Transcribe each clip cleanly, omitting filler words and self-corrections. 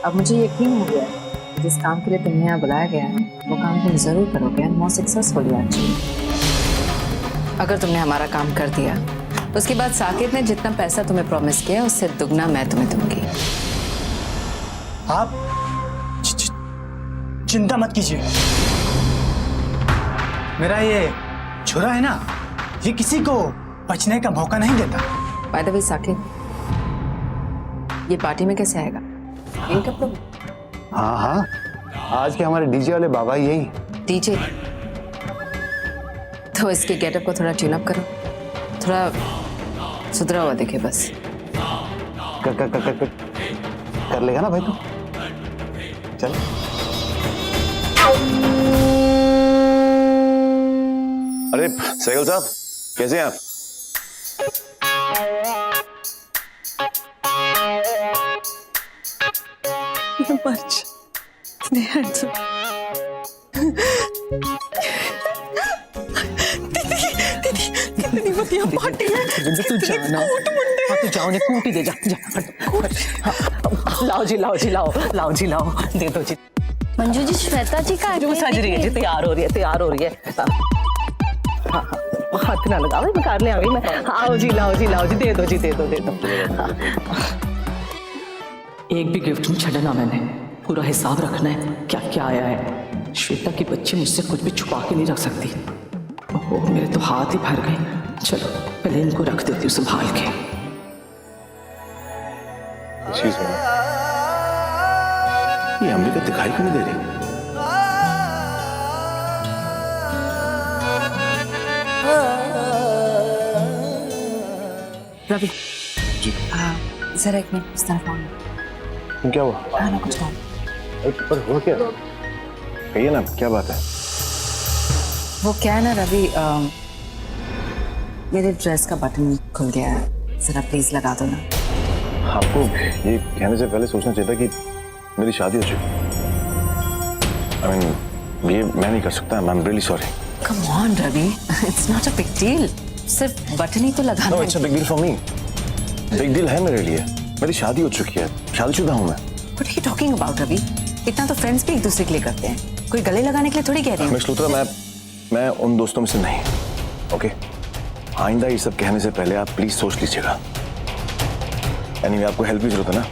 अब मुझे यकीन हो गया कि जिस काम के लिए तुम्हें यहाँ बुलाया गया है वो काम तुम जरूर करोगे एंड मोर सक्सेसफुली एक्चुअली। अगर तुमने हमारा काम कर दिया उसके बाद साकेत ने जितना पैसा तुम्हें प्रॉमिस किया उससे दुगना मैं तुम्हें दूंगी। आप चिंता मत कीजिए, मेरा ये छुरा है ना, ये किसी को बचने का मौका नहीं देता। बाय द वे साकेत, ये पार्टी में कैसे आएगा? इन कपड़ों में? हाँ हाँ, आज के हमारे डीजे वाले बाबा यही। डीजे? तो इसके गेटअप को थोड़ा ट्यून अप करो, थोड़ा सुधरा हुआ दिखे बस। कर लेगा ना भाई तू? चल। अरे सहगल साहब, कैसे हैं आप? तू जाओ ने कूटी दे जा लाओ जी लाओ दे दो जी। मंजू जी, श्वेता जी का जो सज रही है जी, तैयार हो रही है। हाँ, हाथ ना लगाओ, मैं कर ले आ गई मैं। आओ जी लाओ जी दे दो जी, दे दो। एक भी गिफ्ट नहीं छड़ना, मैंने पूरा हिसाब रखना है क्या क्या आया है। श्वेता की बच्ची मुझसे कुछ भी छुपा के नहीं रख सकती। ओहो, मेरे तो हाथ ही भर गए। चलो पहले इनको रख देती हूँ संभाल के। ये अम्बिका दिखाई क्यों नहीं दे रही? रवि जी, जरा एक मिनट इस तरफ आओ। क्या हुआ? हाँ ना, कुछ काम। पर हुआ क्या? कहिए ना, क्या बात है? वो क्या है ना रवि, मेरे ड्रेस का बटन खुल गया है, जरा प्लीज लगा दो ना। आपको ये कहने से पहले सोचना चाहिए था कि मेरी शादी हो चुकी। I mean, ये मैं नहीं कर सकता। I'm really sorry. Come on Ravi, it's not a big deal. सिर्फ बटन ही तो लगाना No, है। it's a big deal for me. Big deal है मेरे लिए। मेरी शादी हो चुकी है, शादीशुदा हूँ मैं। What are you talking about Ravi? इतना तो फ्रेंड्स भी एक दूसरे के लिए करते हैं, कोई गले लगाने के लिए थोड़ी कह रही है। मिस लूथरा, मैं उन दोस्तों में से नहीं। ओके, आइंदा ये सब कहने से पहले आप प्लीज सोच लीजिएगा। Anyway, आपको हेल्प की जरूरत है ना?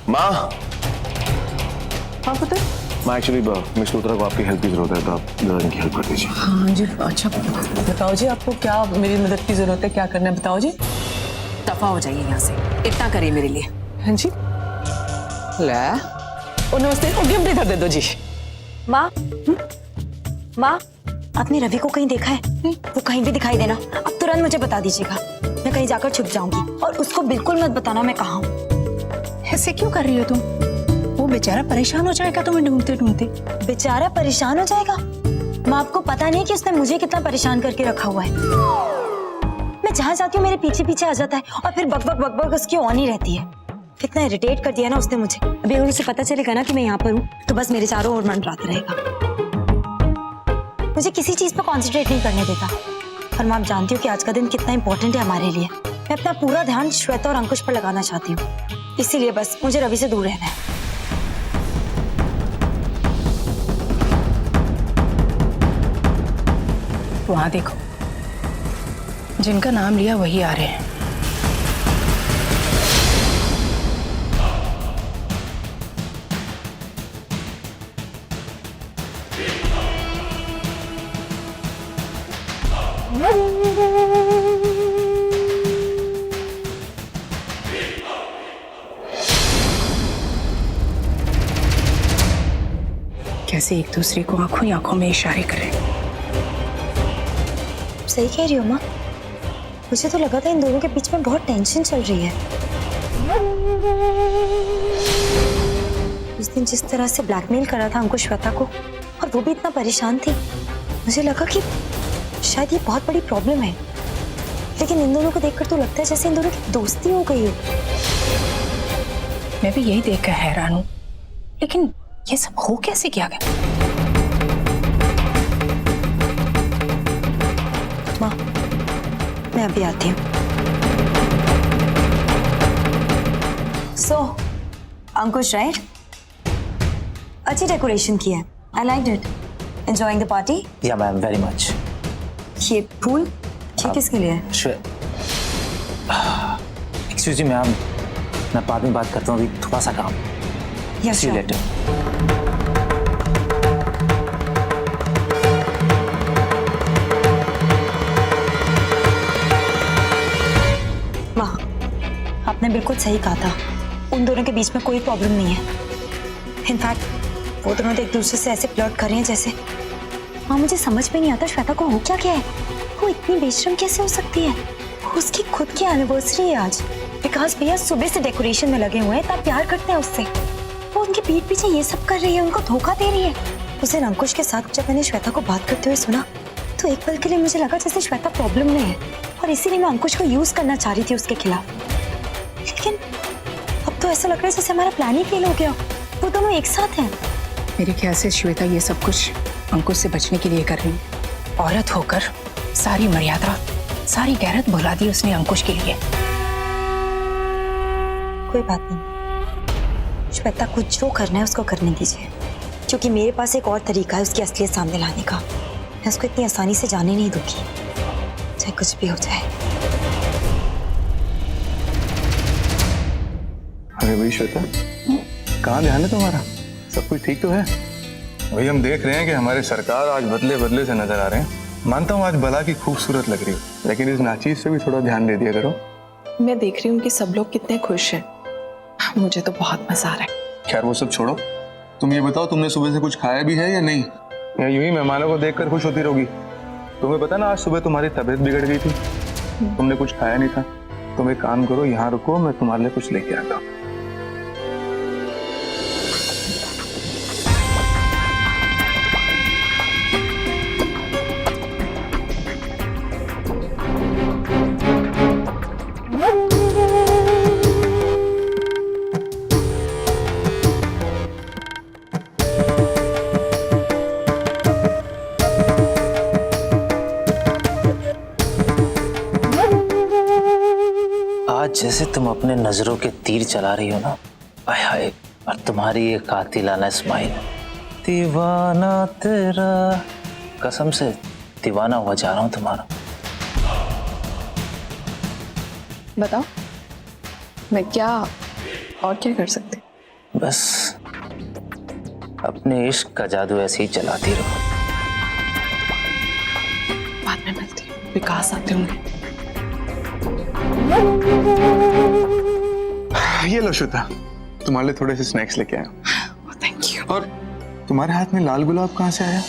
माँ, हाँ पुत्र। माँ एक्चुअली मिस लूथरा को आपकी हेल्प की जरूरत है, तो आप जरा इनकी हेल्प कर दीजिए। हाँ जी, अच्छा बताओ जी, आपको क्या मेरी मदद की जरूरत है, क्या करना है बताओ जी। दफा हो जाइए यहाँ से, इतना करिए मेरे लिए। हाँ जी, ले ओ नमस्ते, ओ गिफ्ट इधर दे दो जी। माँ, माँ, आपने रवि को कहीं देखा है? वो कहीं भी दिखाई देना, अब तुरंत मुझे बता दीजिएगा। मैं कहीं जाकर छुप जाऊंगी और उसको बिल्कुल मत बताना मैं कहाँ हूँ। ऐसे क्यों कर रही हो तुम? वो बेचारा परेशान हो जाएगा तुम्हें ढूंढते ढूंढते। बेचारा परेशान हो जाएगा? माँ, आपको पता नहीं कि उसने मुझे कितना परेशान करके रखा हुआ है। मैं जहाँ जाती हूँ मेरे पीछे पीछे आ जाता है और फिर बक उसकी ऑन ही रहती है। कितना इरिटेट कर दिया ना उसने मुझे। अभी अगर उसे पता चलेगा ना कि मैं यहाँ पर हूँ तो बस मेरे चारों ओर मंडराता रहेगा, मुझे किसी चीज पर कॉन्सेंट्रेट नहीं करने देता। और मैं आप जानती हूँ कि आज का दिन कितना इंपॉर्टेंट है हमारे लिए। मैं अपना पूरा ध्यान श्वेता और अंकुश पर लगाना चाहती हूँ, इसीलिए बस मुझे रवि से दूर रहना है। वहां देखो, जिनका नाम लिया वही आ रहे हैं। कैसे एक दूसरे को आंखों ही आंखों में इशारे करें। सही कह रही हो माँ, मुझे तो लगा था इन दोनों के बीच में बहुत टेंशन चल रही है। उस दिन जिस तरह से ब्लैकमेल करा था अंकुश श्वेता को, और वो भी इतना परेशान थी, मुझे लगा कि शायद ये बहुत बड़ी प्रॉब्लम है। लेकिन इन दोनों को देखकर तो लगता है जैसे इन दोनों की दोस्ती हो गई हो। मैं भी यही देखकर हैरान हूँ, लेकिन ये सब हो कैसे किया गया? माँ, मैं अभी आती हूँ। सो अंकुश, राइट? अच्छी डेकोरेशन की है। I like it. Enjoying the party. या मैम, वेरी मच। ये फूल ये किसके लिए है? एक्सक्यूज मी मैम, मैं बाद में बात करता हूँ, अभी थोड़ा सा काम। Yes, See you sure. later. माँ, आपने बिल्कुल सही कहा था, उन दोनों के बीच में कोई प्रॉब्लम नहीं है। इनफैक्ट वो दोनों तो एक दूसरे से ऐसे फ्लर्ट कर रहे हैं जैसे। माँ, मुझे समझ में नहीं आता श्वेता को हो क्या है। वो इतनी बेशरम कैसे हो सकती है? उसकी खुद की एनिवर्सरी है आज। विकास भैया सुबह से डेकोरेशन में लगे हुए हैं, तब प्यार करते हैं उससे। वो उनके पीठ पीछे ये सब कर रही है, उनको धोखा दे रही है। उस दिन अंकुश के साथ जब मैंने श्वेता को बात करते हुए सुना तो एक पल के लिए मुझे लगा जैसे श्वेता प्रॉब्लम में है और इसीलिए मैं अंकुश को यूज करना चाह रही थी उसके खिलाफ। लेकिन अब तो ऐसा लग रहा है जैसे हमारा प्लान ही फेल हो गया। वो दोनों एक साथ हैं। मेरे ख्याल से श्वेता ये सब कुछ अंकुश से बचने के लिए कर रही है। औरत होकर सारी मर्यादा, सारी गैरत भुला दी उसने अंकुश के लिए। कोई बात नहीं, श्वेता को जो करना है उसको करने दीजिए, क्योंकि मेरे पास एक और तरीका है उसकी असलियत सामने लाने का। मैं उसको इतनी आसानी से जाने नहीं दूंगी, चाहे कुछ भी हो जाए। अरे भाई श्वेता, कहाँ ध्यान है तुम्हारा? सब कुछ ठीक तो है? वही हम देख रहे हैं कि हमारे सरकार आज बदले बदले से नजर आ रहे हैं। मानता हूँ आज बला की खूबसूरत लग रही हो, लेकिन इस नाचीज से भी थोड़ा ध्यान दे दिया करो। मैं देख रही हूँ कि सब लोग कितने खुश हैं। मुझे तो बहुत मजा आ रहा है। खैर वो सब छोड़ो, तुम ये बताओ तुमने सुबह से कुछ खाया भी है या नहीं, या यूं ही मेहमानों को देखकर खुश होती रहोगी? तुम्हें पता ना आज सुबह तुम्हारी तबीयत बिगड़ गई थी, तुमने कुछ खाया नहीं था। तुम एक काम करो, यहाँ रुको, मैं तुम्हारे लिए कुछ लेके आता हूँ। आज जैसे तुम अपने नजरों के तीर चला रही हो ना, आय हाय, और तुम्हारी ये कातिलाना स्माइल, दीवाना तेरा, कसम से दीवाना हुआ जा रहा हूं तुम्हारा। बताओ मैं क्या और क्या कर सकती? बस अपने इश्क का जादू ऐसे ही चलाती रहो। बाद में मिलती हूँ, विकास आते होंगे। ये लो श्वेता, तुम्हारे लिए थोड़े से स्नैक्स लेके आया हूँ। Thank you. और तुम्हारे हाथ में लाल गुलाब कहाँ से आया?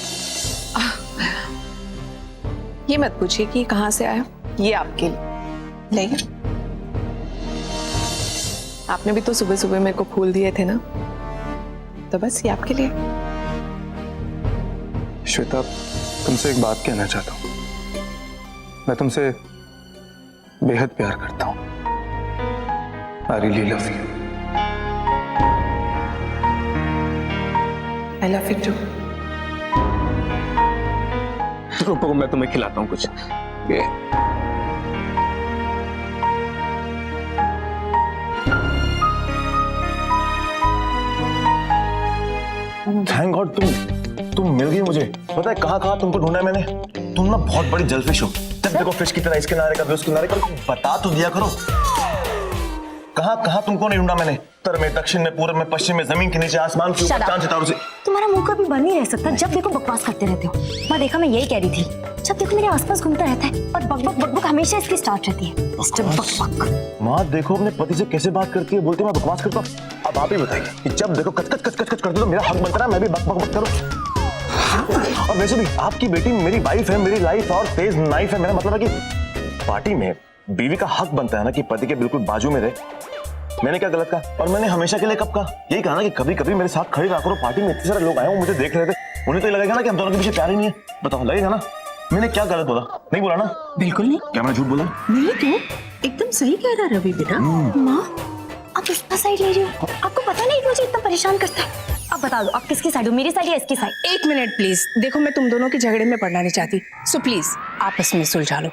ये मत पूछिए कि कहाँ से आया, ये आपके लिए ले। आपने भी तो सुबह सुबह मेरे को फूल दिए थे ना, तो बस ये आपके लिए। श्वेता, तुमसे एक बात कहना चाहता हूँ। मैं तुमसे बेहद प्यार करता हूँ। I really love you. I love you too. रुको, मैं तुम्हें खिलाता हूँ कुछ। ये थैंक गॉड तुम मिल गई मुझे। पता है कहाँ कहाँ तुमको ढूंढा है मैंने। तुम ना बहुत बड़ी जलफिश हो। जब देखो फिश की तरह इसके किनारे कभी उस किनारे, कभी बता तो दिया करो कहाँ कहाँ तुमको नहीं ढूंढा मैंने। उत्तर में, दक्षिण में, पूर्व में, पश्चिम में, जमीन के नीचे, आसमान के ऊपर, चांद सितारों से। तुम्हारा मुंह कभी बंद नहीं रह सकता। जब देखो बकवास करते रहते हो। मैं देखा, मैं यही कह रही थी, जब देखो मेरे आसपास घूमता रहता है और बक बक हमेशा इसकी स्टार्ट रहती है। मिस्टर बक बक। माँ देखो अपने पति से कैसे बात करती है, बोलती है मैं बकवास करता हूँ। अब आप ही बताइए कि जब देखो कच कच कच कच कच करते तो मेरा हक बनता है मैं भी बक बक बक करूँ। और वैसे भी आपकी बेटी मेरी वाइफ है, मेरी लाइफ और तेज नाइफ है। मेरा मतलब है कि पार्टी में बीवी का हक बनता है ना कि पति के बिल्कुल बाजू में रहे। मैंने क्या गलत कहा? और मैंने हमेशा के लिए कब कहा? यही कहा ना कि कभी कभी मेरे साथ खड़े रहा करो। पार्टी में इतने सारे लोग आए, वो मुझे देख रहे थे, उन्हें तो लगेगा ना कि हम दोनों के पीछे प्यार ही नहीं है। बताओ, लगेगा ना? मैंने क्या गलत बोला? नहीं बोला ना? बिल्कुल नहीं। क्या मैं झूठ बोला? नहीं तो एकदम सही कह रहा रवि बेटा। माँ, आप इसका साइड ले रही हो? आपको पता नहीं मुझे इतना परेशान करता है। अब बता दो, आप किसकी साइड हो, मेरी साइड या इसकी साइड? एक मिनट प्लीज। देखो मैं तुम दोनों के झगड़े में पड़ना नहीं चाहती, सो प्लीज आपस में सुलझा लो।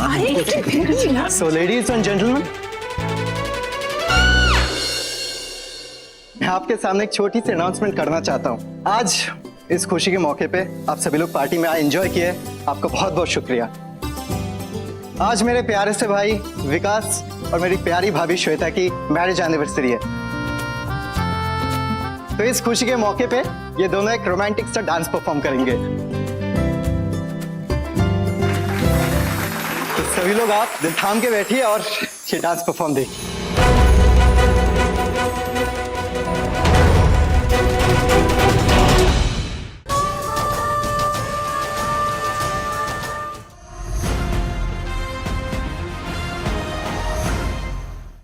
अरे लेकिन फिर भी ना। So ladies and gentlemen, मैं आपके सामने एक छोटी सी अनाउंसमेंट करना चाहता हूँ। आज इस खुशी के मौके पे आप सभी लोग पार्टी में आए, एंजॉय किए, आपका बहुत बहुत शुक्रिया। आज मेरे प्यारे से भाई विकास और मेरी प्यारी भाभी श्वेता की मैरिज एनिवर्सरी है। तो इस खुशी के मौके पे ये दोनों एक रोमांटिक सा डांस परफॉर्म करेंगे। तो सभी लोग आप दिल थाम के बैठिए और ये डांस परफॉर्म देखिए।